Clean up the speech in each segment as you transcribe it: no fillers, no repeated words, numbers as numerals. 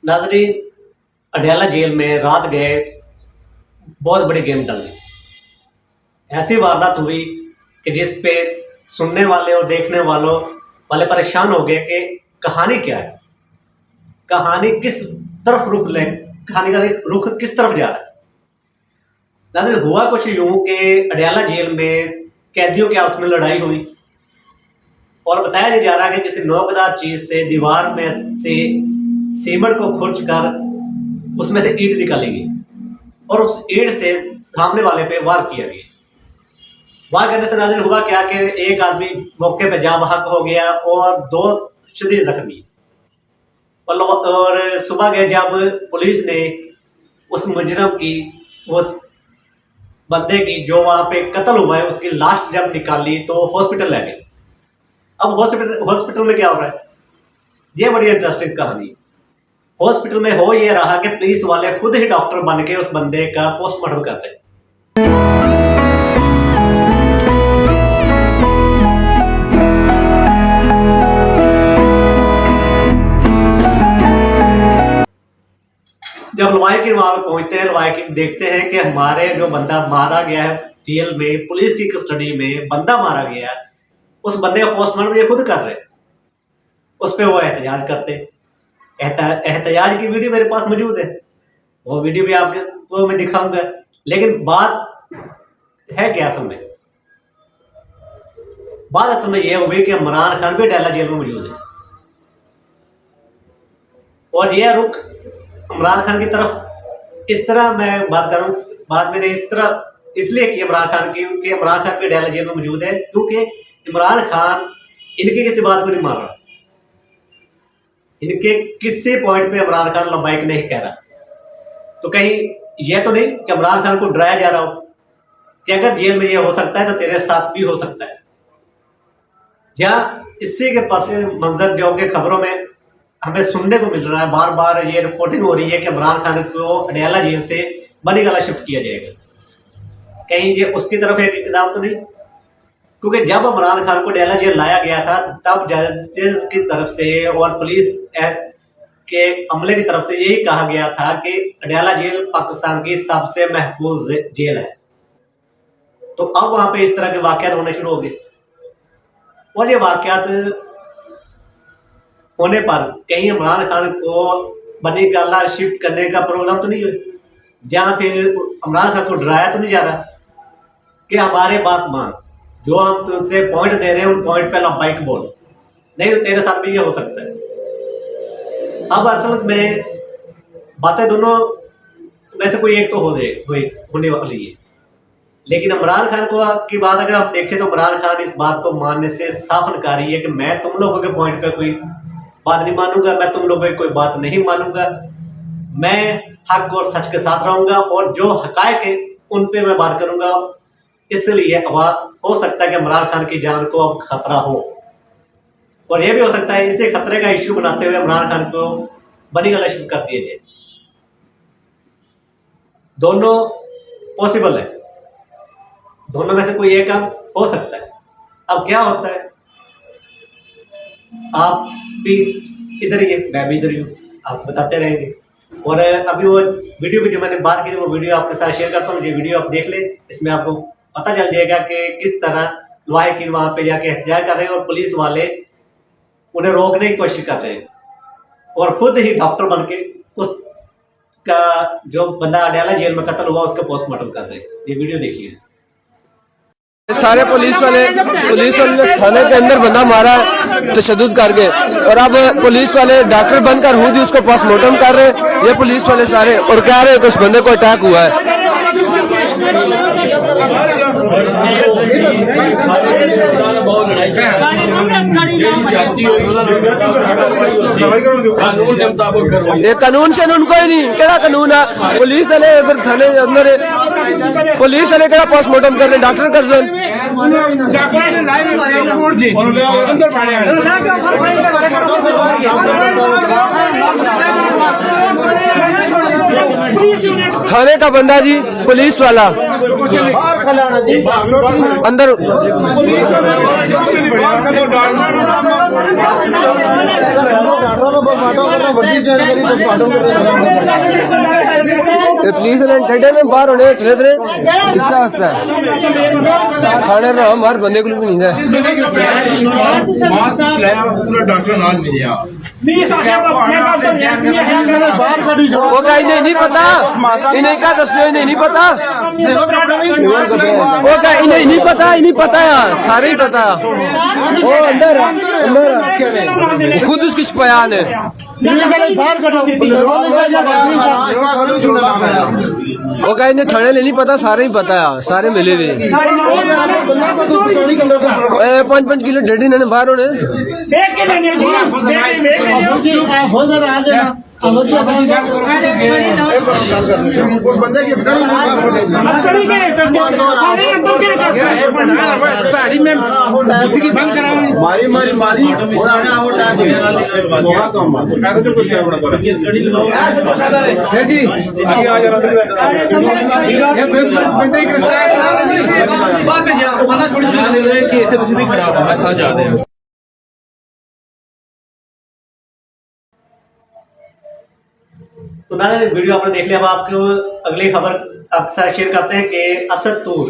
नाजरीन, अडयाला जेल में रात गए बहुत बड़ी गेम टल गई। ऐसी वारदात हुई कि जिस पे सुनने वाले और देखने वालों वाले परेशान हो गए कि कहानी क्या है, कहानी किस तरफ कहानी का रुख किस तरफ जा रहा है। नाज़रीन, हुआ कुछ यूं कि अडयाला जेल में कैदियों के आपस में लड़ाई हुई और बताया जा रहा है कि किसी नोकदार चीज से दीवार में से सीमेंट को खुरच कर उसमें से ईंट निकाली गई और उस ईंट से सामने वाले पे वार किया गया। वार करने से नाज़रीन हुआ क्या कि एक आदमी मौके पे जाँ बहक हो गया और दो शदीद जख्मी। और सुबह गए जब पुलिस ने उस मुजरम की, उस बंदे की जो वहां पे कत्ल हुआ है, उसकी लाश जब निकाली तो हॉस्पिटल ले गए। अब हॉस्पिटल में क्या हो रहा है, ये बड़ी इंटरेस्टिंग कहानी। हॉस्पिटल में हो ये रहा कि पुलिस वाले खुद ही डॉक्टर बन के उस बंदे का पोस्टमार्टम कर रहे हैं। जब लवाहिकीन वहां पे पहुंचते हैं, लवाहिकीन देखते हैं कि हमारे जो बंदा मारा गया है जेल में, पुलिस की कस्टडी में बंदा मारा गया है, उस बंदे का पोस्टमार्टम ये खुद कर रहे हैं। उस पर वो एहतजाज करते। एहतजाज की वीडियो मेरे पास मौजूद है, वो वीडियो भी आपको मैं दिखाऊंगा। लेकिन बात है क्या असल में, बात असल में यह हुई कि इमरान खान भी अडयाला जेल में मौजूद है और यह रुख इमरान खान की तरफ इस तरह मैं बात करूं, बात मैंने इस तरह इसलिए की इमरान खान की कि इमरान खान भी अडयाला जेल में मौजूद है, क्योंकि इमरान खान इनकी किसी बात को नहीं मान रहा। इनके किसी पॉइंट पे इमरान खान लब्बाइक नहीं कह रहा। तो कहीं यह तो नहीं कि इमरान खान को डराया जा रहा हो कि अगर जेल में यह हो सकता है तो तेरे साथ भी हो सकता है। या इससे के पास मंजर जो कि खबरों में हमें सुनने को मिल रहा है, बार बार ये रिपोर्टिंग हो रही है कि इमरान खान को अडयाला जेल से बनीगला शिफ्ट किया जाएगा। कहीं ये उसकी तरफ एक इकदाम तो नहीं, क्योंकि जब इमरान खान को अडयाला जेल लाया गया था तब जजेस की तरफ से और पुलिस के अमले की तरफ से यही कहा गया था कि अडयाला जेल पाकिस्तान की सबसे महफूज जेल है। तो अब वहां पे इस तरह के वाकयात होने शुरू हो गए और ये वाकयात होने पर कहीं इमरान खान को बनीगला शिफ्ट करने का प्रोग्राम तो नहीं हुआ, जहां फिर इमरान खान को डराया तो नहीं जा रहा कि हमारे बात मान, जो हम तुमसे पॉइंट दे रहे हैं उन पॉइंट पे लब्बाइक बोल, नहीं तो तेरे साथ भी ये हो सकता है। अब असल में बातें दोनों में से कोई एक तो होने वाली है। लेकिन इमरान खान को की बात अगर आप देखें तो इमरान खान इस बात को मानने से साफ इनकारी है कि मैं तुम लोगों के पॉइंट पे कोई बात नहीं मानूंगा, मैं तुम लोगों की कोई बात नहीं मानूंगा, मैं हक और सच के साथ रहूंगा और जो हकायक है उन पे मैं बात करूंगा। इसलिए हो सकता है कि इमरान खान की जान को अब खतरा हो और यह भी हो सकता है इसे खतरे का इश्यू बनाते हुए इमरान खान को बनीगला शिफ्ट कर दिया जाए। दोनों पॉसिबल है, दोनों में से कोई एक काम हो सकता है। अब क्या होता है, आप भी इधर ही है, मैं भी इधर ही हूँ, आपको बताते रहेंगे। और अभी वो वीडियो की जो मैंने बात की थी वो वीडियो आपके साथ शेयर करता हूँ। ये वीडियो आप देख लें, इसमें आपको पता चल जाएगा कि किस तरह लवाहिकीन वहां पे जाके एहतजाज कर रहे हैं और पुलिस वाले उन्हें रोकने की कोशिश कर रहे हैं और खुद ही डॉक्टर बन के उसका जो बंदा अडयाला जेल में कत्ल हुआ उसका पोस्टमार्टम कर रहे हैं। ये वीडियो देखिए। सारे पुलिस वाले थाने के अंदर बंदा मारा तशद्दुद करके और अब पुलिस वाले डॉक्टर बनकर खुद ही उसको पोस्टमार्टम कर रहे हैं। ये पुलिस वाले सारे और कह रहे हैं कि उस बंदे को अटैक हुआ है। ये कानून से उनको ही नहीं, क्या कानून है? पुलिस वाले अगर थाने के अंदर पुलिस वाले क्या पोस्टमार्टम कर रहे, डॉक्टर कर रहे थाने का बंदा जी, पुलिस वाला अंदर पुलिस ने टेढ़े में बाहर होने चले थे इससे वास्ते खाने रहा हमारे बंदे को भी नहीं है डॉक्टर नाल मिले वो का इन्हें नहीं पता इन्हें क्या दसने इन्हें नहीं पता वो का इन्हें नहीं पता यार सारे ही पता वो अंदर खुद उसकी बयान है वो का इन्हें थाने ले नहीं पता सारे ही पता है सारे मिले हुए 5-5 किलो डेढ़ दिन बाहर होने तो नाज़रीन वीडियो आपने देख लिया। अब आपको अगली खबर आपके साथ शेयर करते हैं कि असद तूर,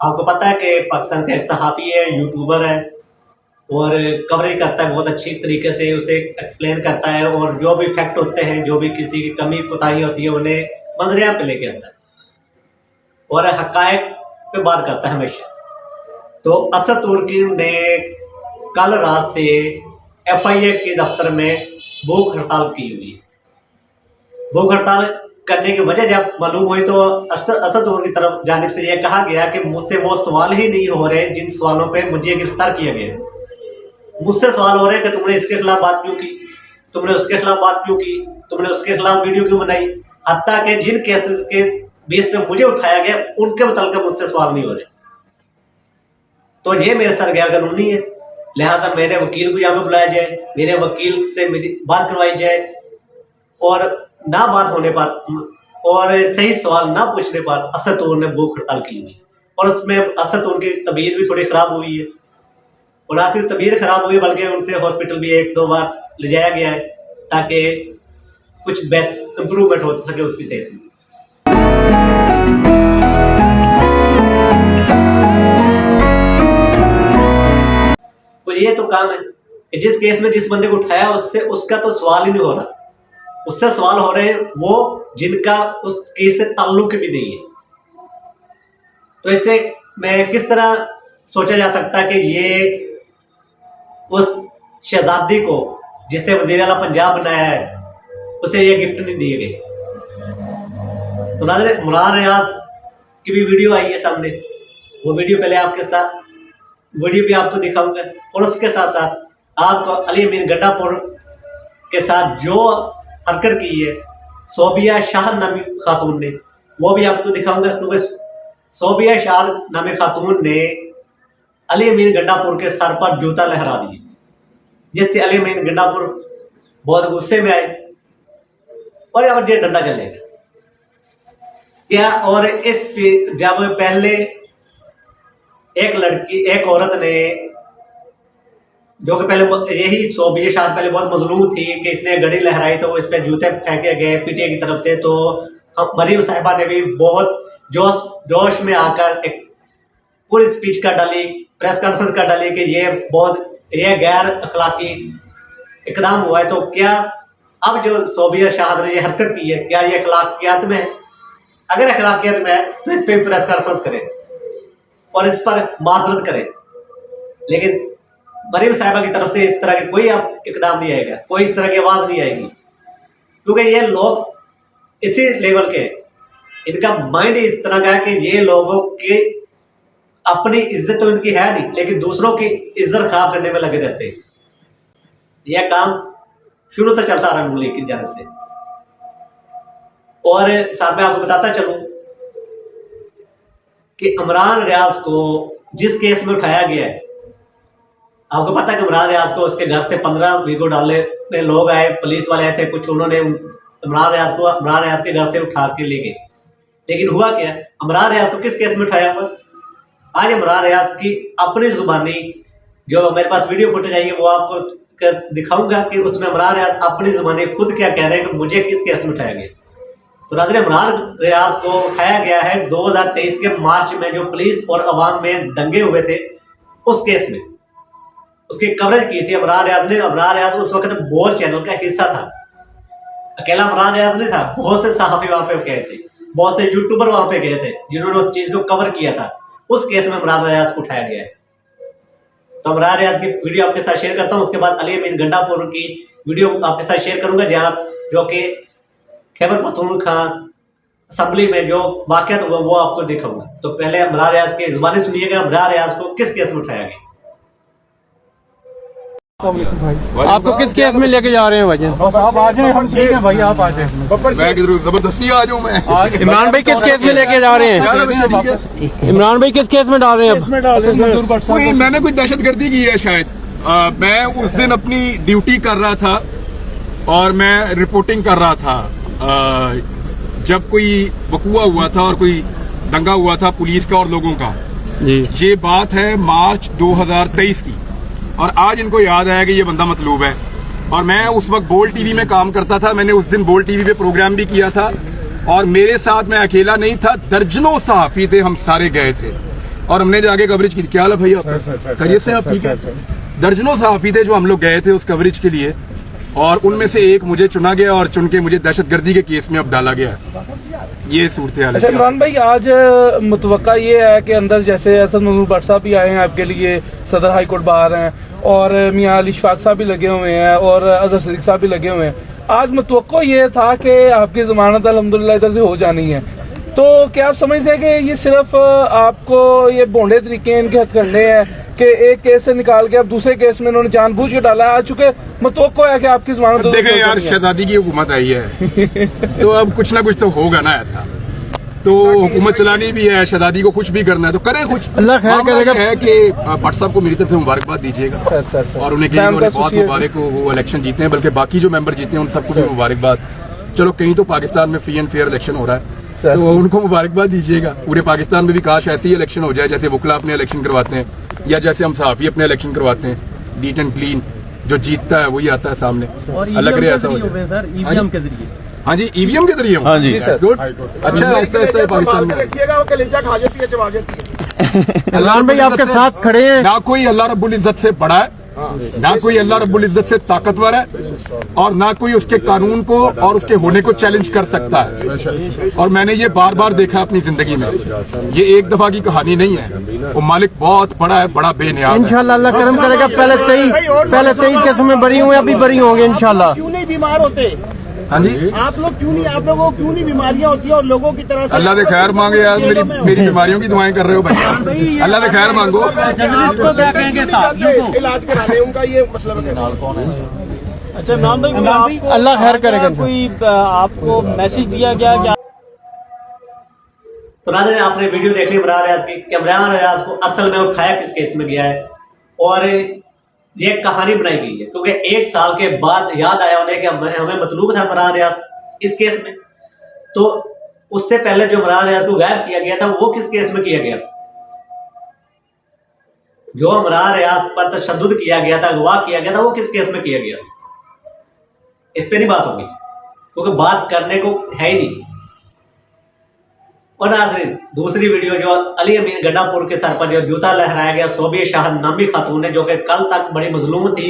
आपको पता है कि पाकिस्तान का एक सहाफ़ी है, यूट्यूबर है और कवरेज करता है बहुत अच्छी तरीके से, उसे एक्सप्लेन करता है और जो भी फैक्ट होते हैं, जो भी किसी की कमी कोताही होती है उन्हें मंजरियाँ पे लेके आता है और हक़ाइक़ पे बात करता है हमेशा। तो असद तुर्की ने कल रात से FIA के दफ्तर में भूख हड़ताल की हुई है। भूख हड़ताल करने की वजह जब मालूम हुई तो असद तुर्की की तरफ जानिब से यह कहा गया कि मुझसे वो सवाल ही नहीं हो रहे जिन सवालों पे मुझे गिरफ्तार किया गया। मुझसे सवाल हो रहे हैं कि तुमने इसके खिलाफ बात क्यों की, तुमने उसके खिलाफ बात क्यों की, तुमने उसके खिलाफ वीडियो क्यों बनाई, हत्ता कि जिन केसेस के बेस पे मुझे उठाया गया उनके मुताल्लिक़ मुझसे सवाल नहीं हो रहे। तो ये मेरे साथ गैर कानूनी है, लिहाजा मेरे वकील को यहाँ पे बुलाया जाए, मेरे वकील से मेरी बात करवाई जाए और ना बात होने पर और सही सवाल ना पूछने पर असद तुर्की ने भूख हड़ताल की हुई और उसमें असद तुर्की की तबीयत भी थोड़ी ख़राब हुई है और ना सिर्फ तबीयत ख़राब हुई बल्कि उनसे हॉस्पिटल भी 1-2 बार ले जाया गया है ताकि कुछ इम्प्रूवमेंट हो सके उसकी सेहत में। तो ये तो काम है कि जिस केस में जिस बंदे को उठाया उससे उसका तो सवाल ही नहीं हो रहा, उससे सवाल हो रहे हैं वो जिनका उस केस से ताल्लुक भी नहीं है। तो इससे मैं किस तरह सोचा जा सकता है कि ये उस शहजादी को जिससे वज़ीर आला पंजाब बनाया है उसे ये गिफ्ट नहीं दिए गए। तो नाज़रीन इमरान रियाज की भी वीडियो आई है सामने, वो वीडियो पहले आपके साथ वीडियो भी आपको दिखाऊंगा और उसके साथ साथ आपको अली अमीन गड्ढापुर के साथ जो हरकत की है सोबिया शाह नामी खातून ने वो भी आपको दिखाऊंगा, क्योंकि सोबिया शाह नामी खातून ने अली अमीन गड्ढापुर के सर पर जूता लहरा दिए जिससे अली अमीन गड्ढापुर बहुत गुस्से में आए और यहाँ पर डंडा चलेगा क्या। और इस जब पहले एक औरत ने जो कि पहले यही सोबिया शाह पहले बहुत मजलूम थी कि इसने घड़ी लहराई तो इस पर जूते फेंके गए PTA की तरफ से, तो हम मरीम साहिबा ने भी बहुत जोश में आकर एक पूरी स्पीच कर डाली, प्रेस कॉन्फ्रेंस कर डाली कि ये गैर अखलाकी इकदाम हुआ है। तो क्या अब जो सोबिया शाह ने ये हरकत की है क्या ये अखलाकियात में है? अगर अखलाकियात में है तो इस पर प्रेस कॉन्फ्रेंस करें और इस पर माजरत करें, लेकिन मरीम साहिबा की तरफ से इस तरह के कोई अब इकदाम नहीं आएगा, कोई इस तरह की आवाज़ नहीं आएगी, क्योंकि ये लोग इसी लेवल के, इनका माइंड इस तरह का है कि ये लोगों की अपनी इज्जत तो इनकी है नहीं लेकिन दूसरों की इज्जत खराब करने में लगे रहते हैं। यह काम शुरू से चलता रहा नून लीग की जानिब से। और साथ में आपको बताता चलूं कि इमरान रियाज को जिस केस में उठाया गया है, आपको पता है कि इमरान रियाज को उसके घर से 15 वीगो डालने में लोग आए, पुलिस वाले आए थे कुछ, उन्होंने इमरान रियाज के घर से उठा के ले गए। लेकिन हुआ क्या, इमरान रियाज को किस केस में उठाया हुआ? आज इमरान रियाज की अपनी जुबानी जो मेरे पास वीडियो फुटेज आई है वो आपको दिखाऊंगा कि उसमें इमरान रियाज अपनी जुबानी खुद क्या कह रहे हैं कि मुझे किस केस में उठाया गया। तो नाज़रीन, इमरान रियाज को उठाया गया है 2023 के मार्च में, जो पुलिस और अवाम में दंगे हुए थे उस केस में। उसकी कवरेज की थी इमरान रियाज ने। इमरान रियाज उस वक्त बोल चैनल का हिस्सा था। अकेला इमरान रियाज नहीं था, बहुत से सहाफ़ी वहां पे गए थे, बहुत से यूट्यूबर वहां पे गए थे जिन्होंने उस चीज को कवर किया था। उस केस में इमरान रियाज को उठाया गया है। तो इमरान रियाज की वीडियो आपके साथ शेयर करता हूं। उसके बाद अली अमीन गंडापुर की वीडियो आपके साथ शेयर करूंगा, जहां जो कि खैबर पख्तूनख्वा असेंबली में जो वाकया हुआ वो आपको दिखाऊंगा। तो पहले इमरान रियाज की जुबानी सुनिएगा, इमरान रियाज को किस केस में उठाया गया। आपको किस केस में लेके जा रहे हैं भाई? आप आ जाए, हम ठीक है भाई, आप आ जाए। मैं किधर जबरदस्ती आ जाऊँ मैं? इमरान भाई किस केस में लेके जा रहे हैं? इमरान भाई किस केस में डाल रहे हैं? कोई मैंने कोई दहशतगर्दी की है शायद। मैं उस दिन अपनी ड्यूटी कर रहा था और मैं रिपोर्टिंग कर रहा था जब कोई वकूआ हुआ था और कोई दंगा हुआ था पुलिस का और लोगों का। ये बात है मार्च 2023 की, और आज इनको याद आया कि ये बंदा मतलूब है। और मैं उस वक्त बोल टीवी में काम करता था, मैंने उस दिन बोल टीवी पे प्रोग्राम भी किया था, और मेरे साथ मैं अकेला नहीं था, दर्जनों सहाफी थे, हम सारे गए थे और हमने जाके कवरेज की। क्या हाल है भैया, खैरियत से आप? ठीक है। दर्जनों सहाफी थे जो हम लोग गए थे उस कवरेज के लिए, और उनमें से एक मुझे चुना गया और चुन के मुझे दहशतगर्दी के केस में अब डाला गया। ये सूरत हाल है। अच्छा इमरान भाई, आज मुतवक्का ये है कि अंदर जैसे असद मजहूर भट्ट साहब भी आए हैं आपके लिए, सदर हाई कोर्ट बाहर हैं, और मियां अली इशफाक साहब भी लगे हुए हैं, और अजहर सिद्दीक साहब भी लगे हुए हैं। आज मुतवक्का ये था कि आपकी जमानत अल्हम्दुलिल्लाह इधर से हो जानी है। तो क्या आप समझते हैं कि ये सिर्फ आपको ये भोंडे तरीके हैं, इनके हथकंडे हैं कि एक केस से निकाल के अब दूसरे केस में इन्होंने जानबूझ के डाला है? आ चुके मुतवक्का है कि आपकी जमानत देखें यार, शहजादी की हुकूमत आई है तो अब कुछ ना कुछ तो होगा ना ऐसा। तो हुकूमत चलानी भी है, शहजादी को कुछ भी करना है तो करें कुछ। अल्लाह खैर करेगा। है कि भट्ट साहब को मेरी तरफ से मुबारकबाद दीजिएगा सर। और उन्हें बहुत मुबारक हो, वो इलेक्शन जीते हैं, बल्कि बाकी जो मेंबर जीते हैं उन सबको भी मुबारकबाद। चलो, कहीं तो पाकिस्तान में फ्री एंड फेयर इलेक्शन हो रहा है तो उनको मुबारकबाद दीजिएगा। पूरे पाकिस्तान में भी काश ऐसे ही इलेक्शन हो जाए जैसे वकला अपने इलेक्शन करवाते हैं, या जैसे हम सहाफी अपने इलेक्शन करवाते हैं, नीट एंड क्लीन। जो जीतता है वही आता है सामने। अलग रहे ऐसा हो जाए। ईवीएम के जरिए? हाँ जी, ईवीएम के जरिए। हाँ जी सर, गुड। अच्छा, ऐसा पाकिस्तान में देखिएगा, वो कलेजा खा जाती है, चबा जाती है। इमरान भाई आपके साथ खड़े हैं। ना कोई अल्लाह रब्बुल इज्जत से बड़ा है, ना कोई अल्लाह रब्बुल इज्जत से ताकतवर है, और ना कोई उसके कानून को और उसके होने को चैलेंज कर सकता है। और मैंने ये बार बार देखा अपनी जिंदगी में, ये एक दफा की कहानी नहीं है। वो मालिक बहुत बड़ा है, बड़ा बेनियाज है। इंशाल्लाह अल्लाह करम करेगा। पहले 23 केसों में बरी हुए, अभी बरी होंगे इंशाल्लाह। क्यों नहीं बीमार होते? हाँ जी, आप लोग लोगों को क्यों नहीं बीमारियां होती है और लोगों की तरह से? अल्लाह ने खैर मांगे यार, मेरी बीमारियों की दुआएं कर रहे हो भाई, अल्लाह ने खैर मांगो। आपको क्या कहेंगे साहब? इलाज कराने उनका ये मतलब है। अच्छा इमरान भाई, अल्लाह खैर करेगा। कोई आपको मैसेज दिया गया क्या? तो नाज़रीन, आपने वीडियो देख ली इमरान रियाज की कि इमरान रियाज को असल में उठाया किस केस में गया है, और ये कहानी बनाई गई है क्योंकि 1 साल के बाद याद आया उन्हें कि हमें मतलूब था इमरान रियाज इस केस में। तो उससे पहले जो इमरान रियाज को गायब किया गया था वो किस केस में किया गया था? जो इमरान रियाज पर तशद्दुद किया गया था, अगवा किया गया था, वो किस केस में किया गया था? इस पे नहीं बात होगी क्योंकि बात करने को है ही नहीं। और नाज़रीन, दूसरी वीडियो जो अली अमीन गंडापुर के सर पर जो जूता लहराया गया सोबिया शाह नामी खातून ने, जो कि कल तक बड़ी मजलूम थी,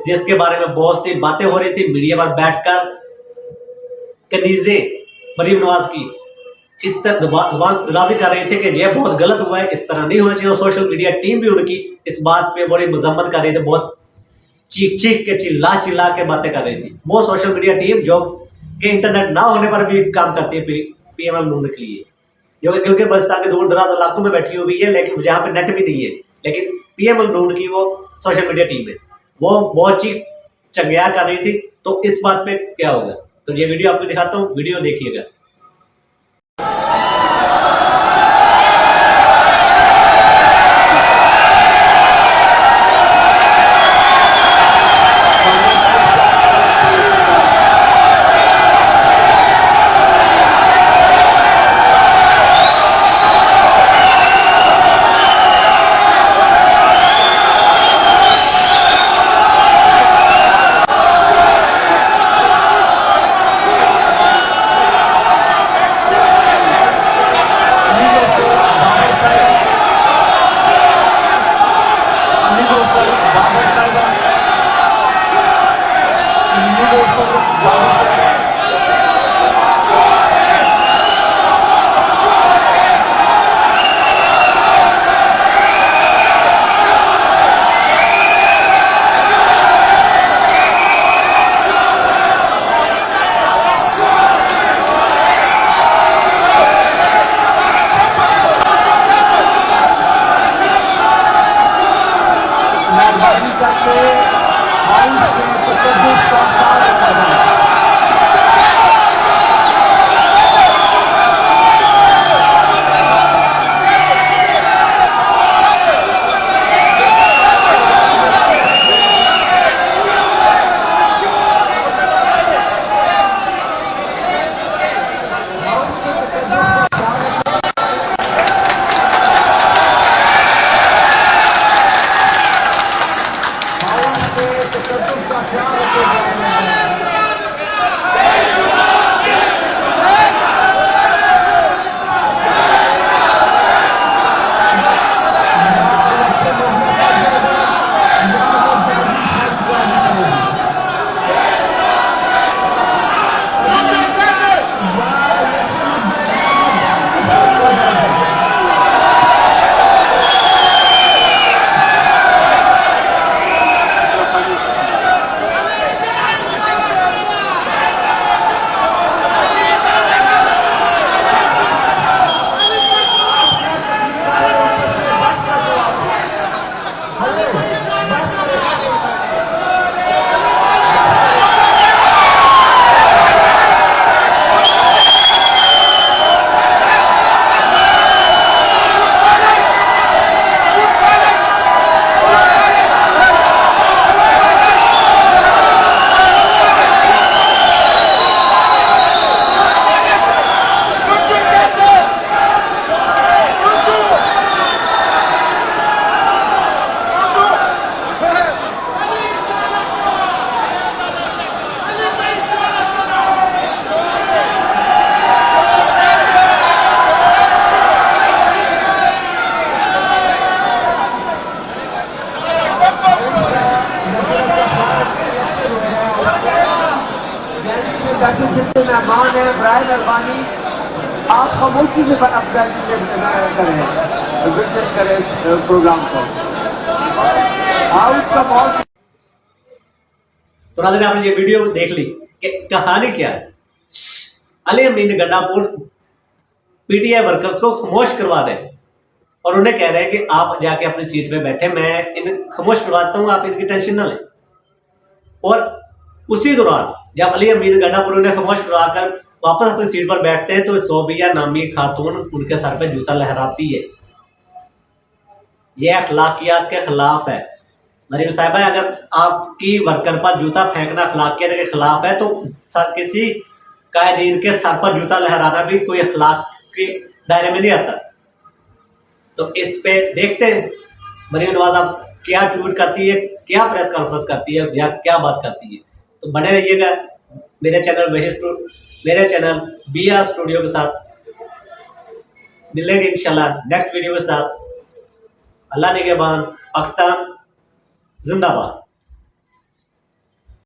जिसके बारे में बहुत सी बातें हो रही थी मीडिया पर बैठकर, कनीजे मरीम नवाज की इस तरह जुबान दराजी कर रहे थे कि यह बहुत गलत हुआ है, इस तरह नहीं होना चाहिए। और सोशल मीडिया टीम भी उनकी इस बात पे बड़ी मजम्मत कर रही थी, बहुत चीख के चिल्ला के बातें कर रही थी। वो सोशल मीडिया टीम जो कि इंटरनेट ना होने पर भी काम करती है पीएमएल नून के लिए, जो कि गिलगित बल्तिस्तान के दूर दराज इलाकों में बैठी हुई है, लेकिन जहाँ पे नेट भी नहीं है, लेकिन पीएमएल नून की वो सोशल मीडिया टीम है, वो बहुत चीख चंगया कर रही थी। तो इस बात पे क्या होगा, तो ये वीडियो आपको दिखाता हूँ, वीडियो देखिएगा। मेहरबानी करके हाउस के तशद्दुद का ख्याल रखा जाए। जितने मेहमान हैं बराए मेहरबानी आप खामोशी से करें विजिट करें प्रोग्राम को। हाउस का बहुत तो नाज़रीन आपने ये वीडियो देख ली कि कहानी क्या है। अली अमीन गंडापुर पीटीआई वर्कर्स को खामोश करवा दें और उन्हें कह रहे हैं कि आप जाके अपनी सीट पे बैठे, मैं इन खामोश करवाता हूँ, आप इनकी टेंशन ना लें। और उसी दौरान जब अली अमीन गंडापुर उन्हें खामोश करवाकर वापस अपनी सीट पर बैठते हैं तो सोबिया नामी खातून उनके सर पे जूता लहराती है। यह अखलाकियात के खिलाफ है। मरीम साहिबा, अगर आपकी वर्कर पर जूता फेंकना अखलाकियत के खिलाफ है तो किसी कायदीन के सर पर जूता लहराना भी कोई अखलाक के दायरे में नहीं आता। तो इस पे देखते हैं मरीम नवाज आप क्या ट्वीट करती है, क्या प्रेस कॉन्फ्रेंस करती है या क्या बात करती है। तो बने रहिएगा मेरे चैनल BR स्टूडियो के साथ। मिलेंगे इंशाल्लाह नेक्स्ट वीडियो के साथ। अल्लाह निगहबान। पाकिस्तान जिंदाबाद।